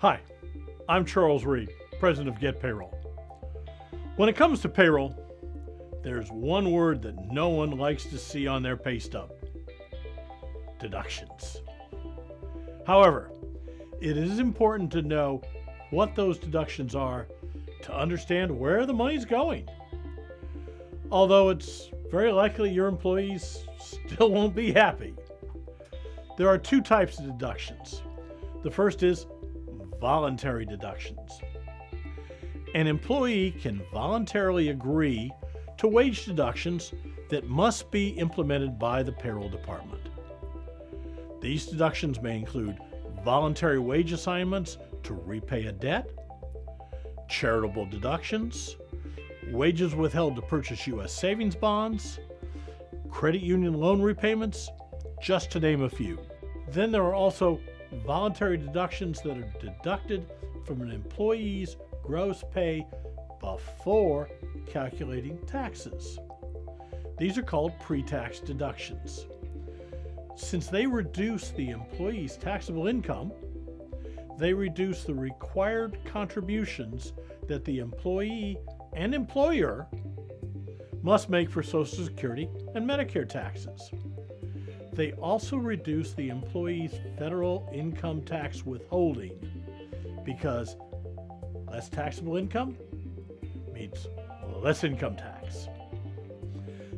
Hi, I'm Charles Read, President of GetPayroll. When it comes to payroll, there's one word that no one likes to see on their pay stub: deductions. However, it is important to know what those deductions are to understand where the money's going. Although it's very likely your employees still won't be happy. There are two types of deductions. The first is voluntary deductions. An employee can voluntarily agree to wage deductions that must be implemented by the payroll department. These deductions may include voluntary wage assignments to repay a debt, charitable deductions, wages withheld to purchase U.S. savings bonds, credit union loan repayments, just to name a few. Then there are also voluntary deductions that are deducted from an employee's gross pay before calculating taxes. These are called pre-tax deductions. Since they reduce the employee's taxable income, they reduce the required contributions that the employee and employer must make for Social Security and Medicare taxes. They also reduce the employee's federal income tax withholding because less taxable income means less income tax.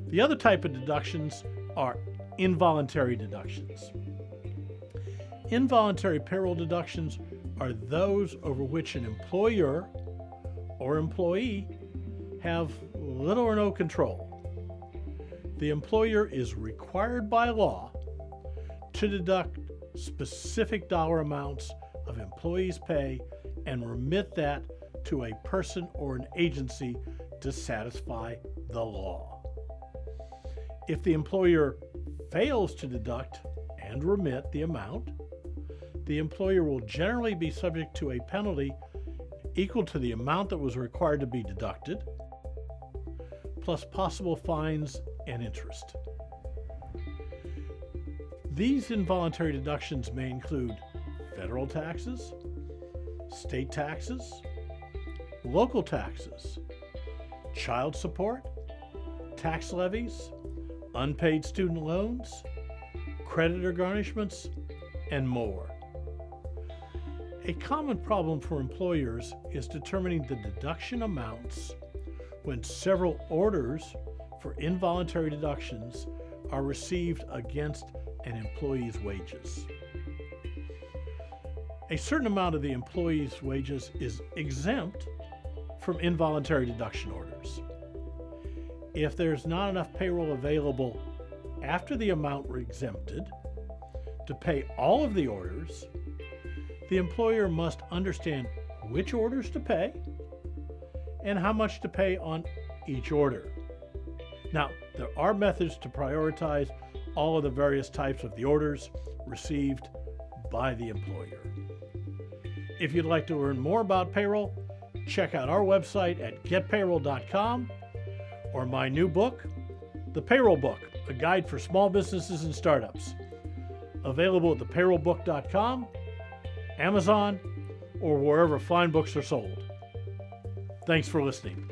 The other type of deductions are involuntary deductions. Involuntary payroll deductions are those over which an employer or employee have little or no control. The employer is required by law to deduct specific dollar amounts of employees' pay and remit that to a person or an agency to satisfy the law. If the employer fails to deduct and remit the amount, the employer will generally be subject to a penalty equal to the amount that was required to be deducted, plus possible fines and interest. These involuntary deductions may include federal taxes, state taxes, local taxes, child support, tax levies, unpaid student loans, creditor garnishments, and more. A common problem for employers is determining the deduction amounts when several orders for involuntary deductions are received against an employee's wages. A certain amount of the employee's wages is exempt from involuntary deduction orders. If there's not enough payroll available after the amount were exempted to pay all of the orders, the employer must understand which orders to pay and how much to pay on each order. Now, there are methods to prioritize all of the various types of the orders received by the employer. If you'd like to learn more about payroll, check out our website at getpayroll.com or my new book, The Payroll Book, a guide for small businesses and startups. Available at thepayrollbook.com, Amazon, or wherever fine books are sold. Thanks for listening.